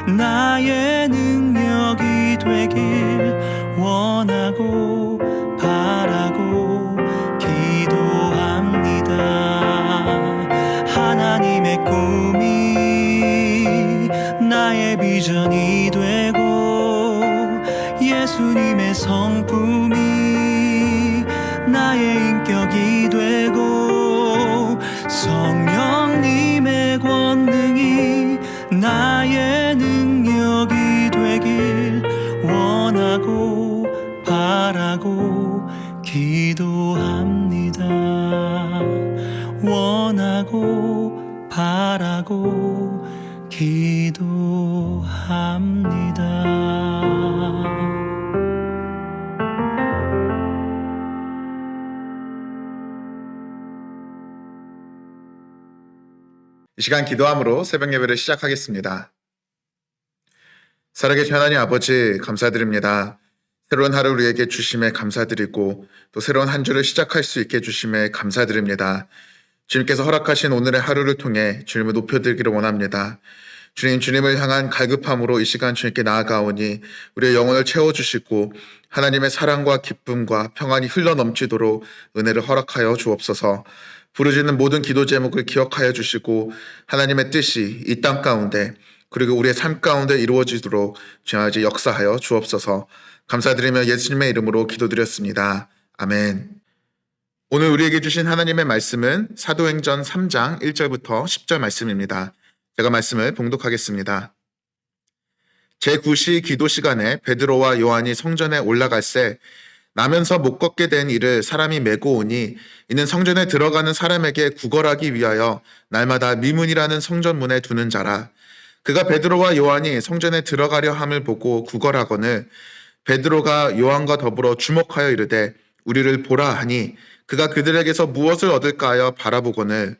나의 능력이 되길 원하고 바라고 기도합니다. 하나님의 꿈이 나의 비전이 되고 예수님의 성품이 나의 인격이 되고 성령님의 권능이 나의 능력이 되길 원하고 바라고 기도합니다. 원하고 바라고 기도합니다. 이 시간 기도함으로 새벽 예배를 시작하겠습니다. 살아계신 하나님 아버지 감사드립니다. 새로운 하루 우리에게 주심에 감사드리고 또 새로운 한 주를 시작할 수 있게 해주심에 감사드립니다. 주님께서 허락하신 오늘의 하루를 통해 주님을 높여드리기를 원합니다. 주님을 향한 갈급함으로 이 시간 주님께 나아가오니 우리의 영혼을 채워주시고 하나님의 사랑과 기쁨과 평안이 흘러넘치도록 은혜를 허락하여 주옵소서. 부르짖는 모든 기도 제목을 기억하여 주시고 하나님의 뜻이 이 땅 가운데 그리고 우리의 삶 가운데 이루어지도록 주님 아버지 역사하여 주옵소서. 감사드리며 예수님의 이름으로 기도드렸습니다. 아멘. 오늘 우리에게 주신 하나님의 말씀은 사도행전 3장 1절부터 10절 말씀입니다. 제가 말씀을 봉독하겠습니다. 제9시 기도 시간에 베드로와 요한이 성전에 올라갈새 나면서 못 걷게 된 이를 사람이 메고 오니 이는 성전에 들어가는 사람에게 구걸하기 위하여 날마다 미문이라는 성전문에 두는 자라. 그가 베드로와 요한이 성전에 들어가려 함을 보고 구걸하거늘 베드로가 요한과 더불어 주목하여 이르되 우리를 보라 하니 그가 그들에게서 무엇을 얻을까 하여 바라보거늘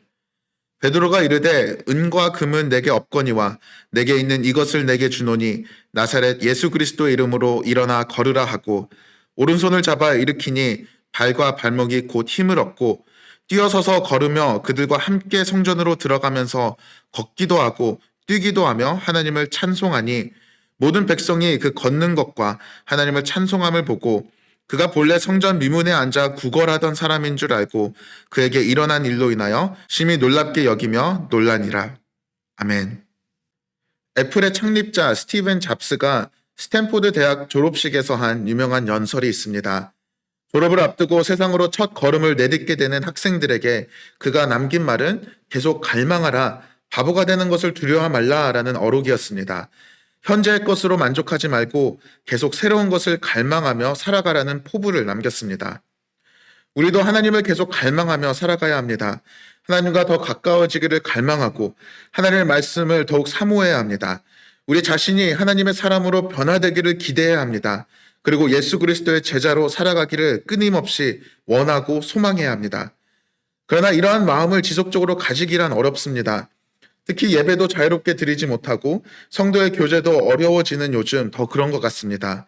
베드로가 이르되 은과 금은 내게 없거니와 내게 있는 이것을 내게 주노니 나사렛 예수 그리스도의 이름으로 일어나 걸으라 하고 오른손을 잡아 일으키니 발과 발목이 곧 힘을 얻고 뛰어서서 걸으며 그들과 함께 성전으로 들어가면서 걷기도 하고 뛰기도 하며 하나님을 찬송하니 모든 백성이 그 걷는 것과 하나님을 찬송함을 보고 그가 본래 성전 미문에 앉아 구걸하던 사람인 줄 알고 그에게 일어난 일로 인하여 심히 놀랍게 여기며 놀라니라. 아멘. 애플의 창립자 스티븐 잡스가 스탠포드 대학 졸업식에서 한 유명한 연설이 있습니다. 졸업을 앞두고 세상으로 첫 걸음을 내딛게 되는 학생들에게 그가 남긴 말은 계속 갈망하라, 바보가 되는 것을 두려워 말라라는 어록이었습니다. 현재의 것으로 만족하지 말고 계속 새로운 것을 갈망하며 살아가라는 포부를 남겼습니다. 우리도 하나님을 계속 갈망하며 살아가야 합니다. 하나님과 더 가까워지기를 갈망하고 하나님의 말씀을 더욱 사모해야 합니다. 우리 자신이 하나님의 사람으로 변화되기를 기대해야 합니다. 그리고 예수 그리스도의 제자로 살아가기를 끊임없이 원하고 소망해야 합니다. 그러나 이러한 마음을 지속적으로 가지기란 어렵습니다. 특히 예배도 자유롭게 드리지 못하고 성도의 교제도 어려워지는 요즘 더 그런 것 같습니다.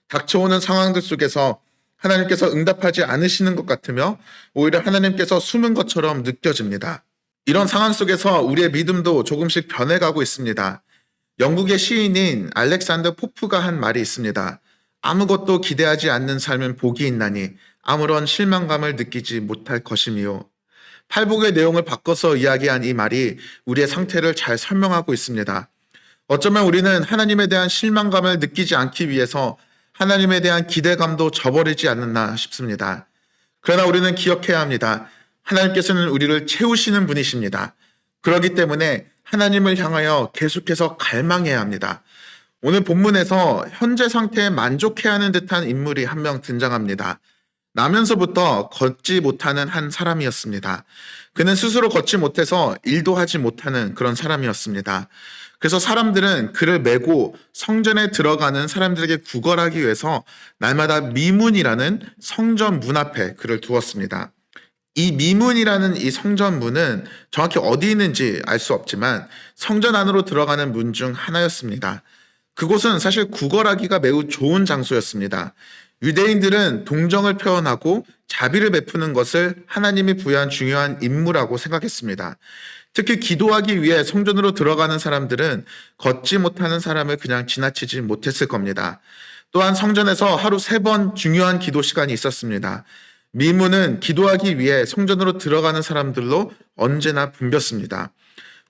닥쳐오는 상황들 속에서 하나님께서 응답하지 않으시는 것 같으며 오히려 하나님께서 숨은 것처럼 느껴집니다. 이런 상황 속에서 우리의 믿음도 조금씩 변해가고 있습니다. 영국의 시인인 알렉산더 포프가 한 말이 있습니다. 아무것도 기대하지 않는 삶은 복이 있나니 아무런 실망감을 느끼지 못할 것이미요. 팔복의 내용을 바꿔서 이야기한 이 말이 우리의 상태를 잘 설명하고 있습니다. 어쩌면 우리는 하나님에 대한 실망감을 느끼지 않기 위해서 하나님에 대한 기대감도 저버리지 않았나 싶습니다. 그러나 우리는 기억해야 합니다. 하나님께서는 우리를 채우시는 분이십니다. 그렇기 때문에 하나님을 향하여 계속해서 갈망해야 합니다. 오늘 본문에서 현재 상태에 만족해야 하는 듯한 인물이 한 명 등장합니다. 나면서부터 걷지 못하는 한 사람이었습니다. 그는 스스로 걷지 못해서 일도 하지 못하는 그런 사람이었습니다. 그래서 사람들은 그를 메고 성전에 들어가는 사람들에게 구걸하기 위해서 날마다 미문이라는 성전 문 앞에 그를 두었습니다. 이 미문이라는 이 성전 문은 정확히 어디 있는지 알 수 없지만 성전 안으로 들어가는 문 중 하나였습니다. 그곳은 사실 구걸하기가 매우 좋은 장소였습니다. 유대인들은 동정을 표현하고 자비를 베푸는 것을 하나님이 부여한 중요한 임무라고 생각했습니다. 특히 기도하기 위해 성전으로 들어가는 사람들은 걷지 못하는 사람을 그냥 지나치지 못했을 겁니다. 또한 성전에서 하루 3번 중요한 기도 시간이 있었습니다. 미문은 기도하기 위해 성전으로 들어가는 사람들로 언제나 붐볐습니다.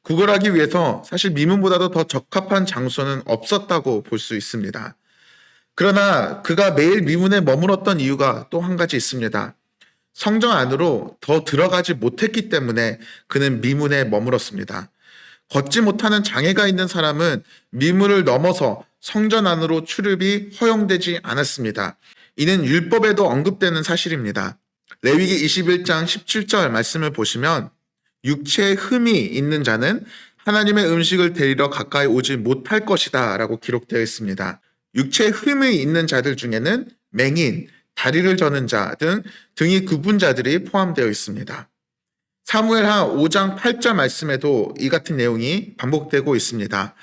구걸하기 위해서 사실 미문보다도 더 적합한 장소는 없었다고 볼 수 있습니다. 그러나 그가 매일 미문에 머물었던 이유가 또 한 가지 있습니다. 성전 안으로 더 들어가지 못했기 때문에 그는 미문에 머물었습니다. 걷지 못하는 장애가 있는 사람은 미문을 넘어서 성전 안으로 출입이 허용되지 않았습니다. 이는 율법에도 언급되는 사실입니다. 레위기 21장 17절 말씀을 보시면 육체에 흠이 있는 자는 하나님의 음식을 데리러 가까이 오지 못할 것이다 라고 기록되어 있습니다. 육체에 흠이 있는 자들 중에는 맹인, 다리를 저는 자 등 등이 굽은 자들이 포함되어 있습니다. 사무엘하 5장 8절 말씀에도 이 같은 내용이 반복되고 있습니다.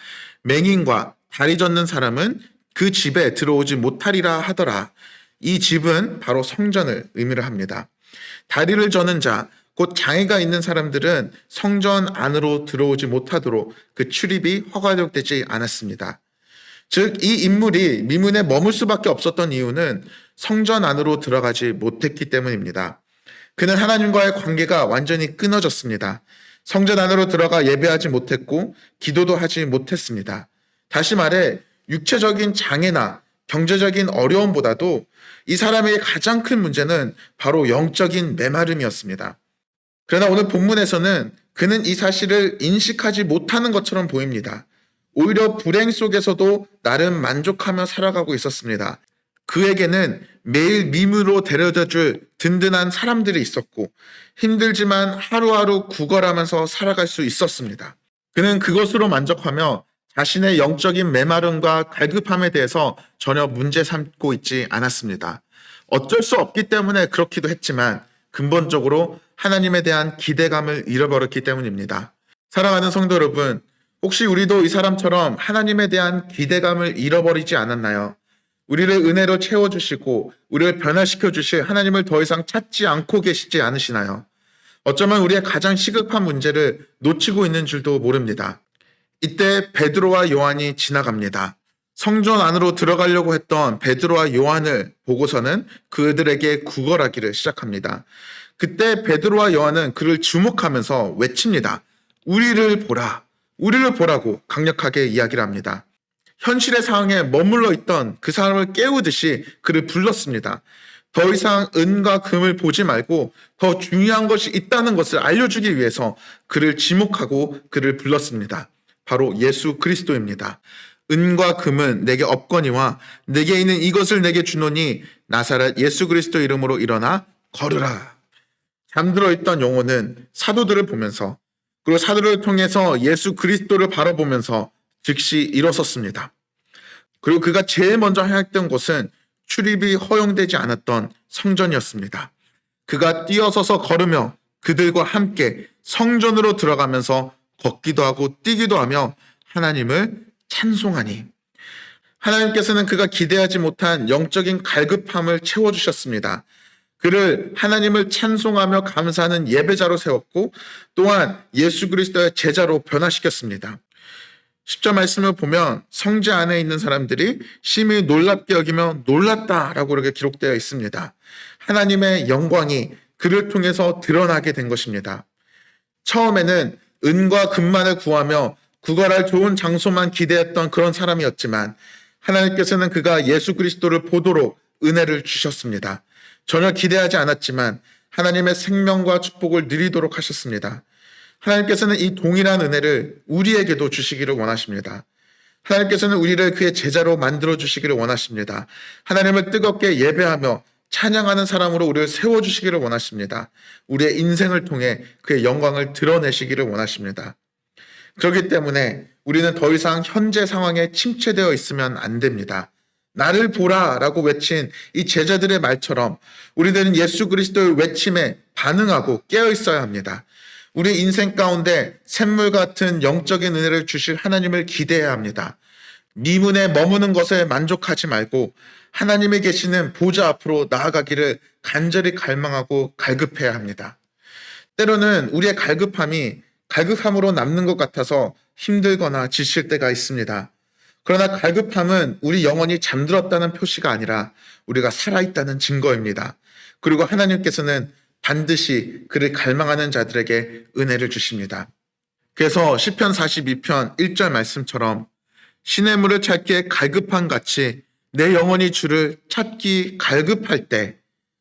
맹인과 다리 젓는 사람은 그 집에 들어오지 못하리라 하더라. 이 집은 바로 성전을 의미를 합니다. 다리를 저는 자, 곧 장애가 있는 사람들은 성전 안으로 들어오지 못하도록 그 출입이 허가되지 않았습니다. 즉, 이 인물이 미문에 머물 수밖에 없었던 이유는 성전 안으로 들어가지 못했기 때문입니다. 그는 하나님과의 관계가 완전히 끊어졌습니다. 성전 안으로 들어가 예배하지 못했고 기도도 하지 못했습니다. 다시 말해 육체적인 장애나 경제적인 어려움보다도 이 사람에게 가장 큰 문제는 바로 영적인 메마름이었습니다. 그러나 오늘 본문에서는 그는 이 사실을 인식하지 못하는 것처럼 보입니다. 오히려 불행 속에서도 나름 만족하며 살아가고 있었습니다. 그에게는 매일 미문으로 데려다 줄 든든한 사람들이 있었고 힘들지만 하루하루 구걸하면서 살아갈 수 있었습니다. 그는 그것으로 만족하며 자신의 영적인 메마름과 갈급함에 대해서 전혀 문제 삼고 있지 않았습니다. 어쩔 수 없기 때문에 그렇기도 했지만 근본적으로 하나님에 대한 기대감을 잃어버렸기 때문입니다. 사랑하는 성도 여러분, 혹시 우리도 이 사람처럼 하나님에 대한 기대감을 잃어버리지 않았나요? 우리를 은혜로 채워주시고 우리를 변화시켜 주실 하나님을 더 이상 찾지 않고 계시지 않으시나요? 어쩌면 우리의 가장 시급한 문제를 놓치고 있는 줄도 모릅니다. 이때 베드로와 요한이 지나갑니다. 성전 안으로 들어가려고 했던 베드로와 요한을 보고서는 그들에게 구걸하기를 시작합니다. 그때 베드로와 요한은 그를 주목하면서 외칩니다. 우리를 보라, 우리를 보라고 강력하게 이야기를 합니다. 현실의 상황에 머물러 있던 그 사람을 깨우듯이 그를 불렀습니다. 더 이상 은과 금을 보지 말고 더 중요한 것이 있다는 것을 알려주기 위해서 그를 지목하고 그를 불렀습니다. 바로 예수 그리스도입니다. 은과 금은 내게 없거니와 내게 있는 이것을 내게 주노니 나사렛 예수 그리스도 이름으로 일어나 걸으라. 잠들어 있던 영혼은 사도들을 보면서 그리고 사도를 통해서 예수 그리스도를 바라보면서 즉시 일어섰습니다. 그리고 그가 제일 먼저 향했던 곳은 출입이 허용되지 않았던 성전이었습니다. 그가 뛰어서서 걸으며 그들과 함께 성전으로 들어가면서 걷기도 하고 뛰기도 하며 하나님을 찬송하니 하나님께서는 그가 기대하지 못한 영적인 갈급함을 채워주셨습니다. 그를 하나님을 찬송하며 감사하는 예배자로 세웠고 또한 예수 그리스도의 제자로 변화시켰습니다. 10절 말씀을 보면 성제 안에 있는 사람들이 심히 놀랍게 여기며 놀랐다라고 그렇게 기록되어 있습니다. 하나님의 영광이 그를 통해서 드러나게 된 것입니다. 처음에는 은과 금만을 구하며 구걸할 좋은 장소만 기대했던 그런 사람이었지만 하나님께서는 그가 예수 그리스도를 보도록 은혜를 주셨습니다. 전혀 기대하지 않았지만 하나님의 생명과 축복을 누리도록 하셨습니다. 하나님께서는 이 동일한 은혜를 우리에게도 주시기를 원하십니다. 하나님께서는 우리를 그의 제자로 만들어 주시기를 원하십니다. 하나님을 뜨겁게 예배하며 찬양하는 사람으로 우리를 세워주시기를 원하십니다. 우리의 인생을 통해 그의 영광을 드러내시기를 원하십니다. 그렇기 때문에 우리는 더 이상 현재 상황에 침체되어 있으면 안 됩니다. 나를 보라 라고 외친 이 제자들의 말처럼 우리들은 예수 그리스도의 외침에 반응하고 깨어 있어야 합니다. 우리 인생 가운데 샘물 같은 영적인 은혜를 주실 하나님을 기대해야 합니다. 미문에 머무는 것에 만족하지 말고 하나님이 계시는 보좌 앞으로 나아가기를 간절히 갈망하고 갈급해야 합니다. 때로는 우리의 갈급함이 갈급함으로 남는 것 같아서 힘들거나 지칠 때가 있습니다. 그러나 갈급함은 우리 영혼이 잠들었다는 표시가 아니라 우리가 살아있다는 증거입니다. 그리고 하나님께서는 반드시 그를 갈망하는 자들에게 은혜를 주십니다. 그래서 시편 42편 1절 말씀처럼 시냇물을 찾기에 갈급한 같이 내 영혼이 주를 찾기 갈급할 때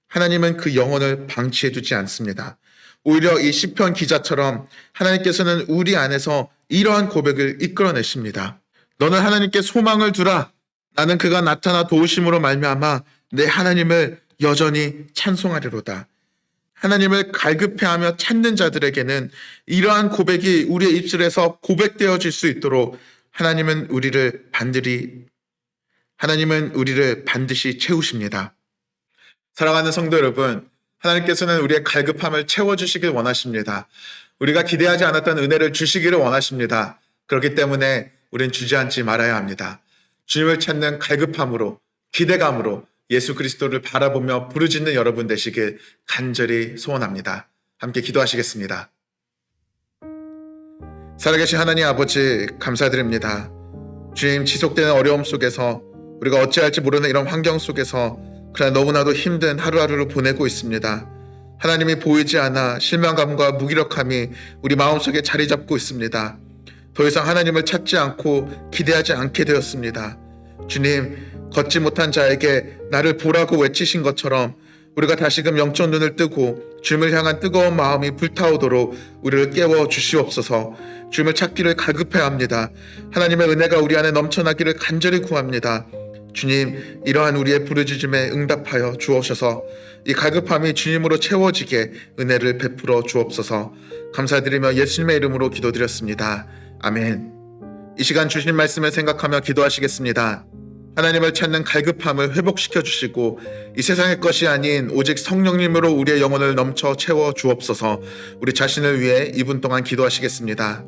하나님은 그 영혼을 방치해 두지 않습니다. 오히려 이 시편 기자처럼 하나님께서는 우리 안에서 이러한 고백을 이끌어내십니다. 너는 하나님께 소망을 두라. 나는 그가 나타나 도우심으로 말미암아 내 하나님을 여전히 찬송하리로다. 하나님을 갈급해하며 찾는 자들에게는 이러한 고백이 우리의 입술에서 고백되어질 수 있도록 하나님은 우리를 반드시 채우십니다. 사랑하는 성도 여러분, 하나님께서는 우리의 갈급함을 채워주시길 원하십니다. 우리가 기대하지 않았던 은혜를 주시기를 원하십니다. 그렇기 때문에 우리는 주저앉지 말아야 합니다. 주님을 찾는 갈급함으로, 기대감으로 예수 그리스도를 바라보며 부르짖는 여러분 되시길 간절히 소원합니다. 함께 기도하시겠습니다. 살아계신 하나님 아버지, 감사드립니다. 주님, 지속되는 어려움 속에서 우리가 어찌할지 모르는 이런 환경 속에서 그러나 너무나도 힘든 하루하루를 보내고 있습니다. 하나님이 보이지 않아 실망감과 무기력함이 우리 마음속에 자리 잡고 있습니다. 더 이상 하나님을 찾지 않고 기대하지 않게 되었습니다. 주님, 걷지 못한 자에게 나를 보라고 외치신 것처럼 우리가 다시금 영적 눈을 뜨고 주님을 향한 뜨거운 마음이 불타오도록 우리를 깨워 주시옵소서. 주님을 찾기를 갈급해야 합니다. 하나님의 은혜가 우리 안에 넘쳐나기를 간절히 구합니다. 주님, 이러한 우리의 부르짖음에 응답하여 주옵소서. 이 갈급함이 주님으로 채워지게 은혜를 베풀어 주옵소서. 감사드리며 예수님의 이름으로 기도드렸습니다. 아멘. 이 시간 주신 말씀을 생각하며 기도하시겠습니다. 하나님을 찾는 갈급함을 회복시켜 주시고 이 세상의 것이 아닌 오직 성령님으로 우리의 영혼을 넘쳐 채워 주옵소서. 우리 자신을 위해 2분 동안 기도하시겠습니다.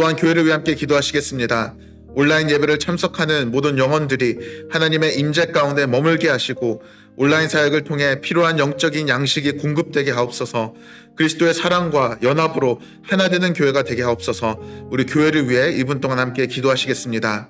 또한 교회를 위해 함께 기도하시겠습니다. 온라인 예배를 참석하는 모든 영혼들이 하나님의 임재 가운데 머물게 하시고 온라인 사역을 통해 필요한 영적인 양식이 공급되게 하옵소서. 그리스도의 사랑과 연합으로 하나 되는 교회가 되게 하옵소서. 우리 교회를 위해 2분 동안 함께 기도하시겠습니다.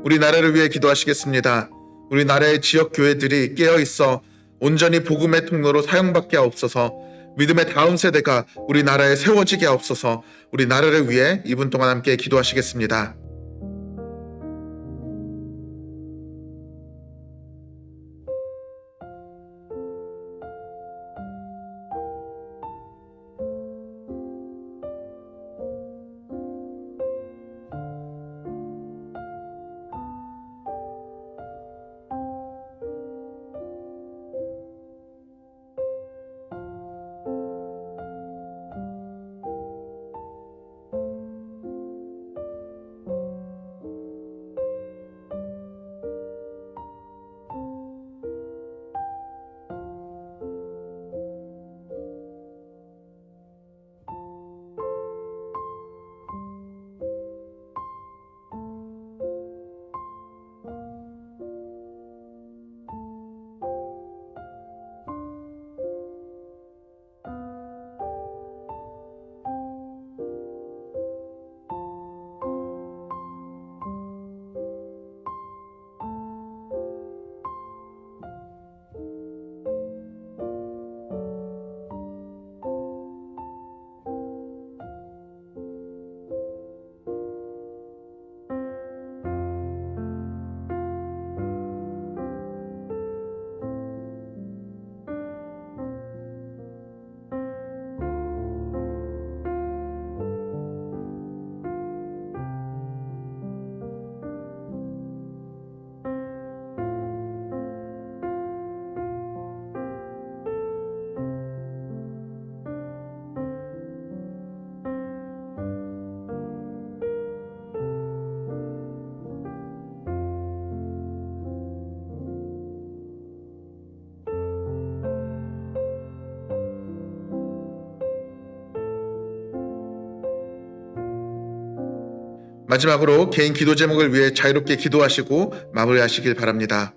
우리나라를 위해 기도하시겠습니다. 우리나라의 지역 교회들이 깨어 있어 온전히 복음의 통로로 사용받게 하옵소서. 믿음의 다음 세대가 우리나라에 세워지게 하옵소서. 우리나라를 위해 2분 동안 함께 기도하시겠습니다. 마지막으로 개인 기도 제목을 위해 자유롭게 기도하시고 마무리하시길 바랍니다.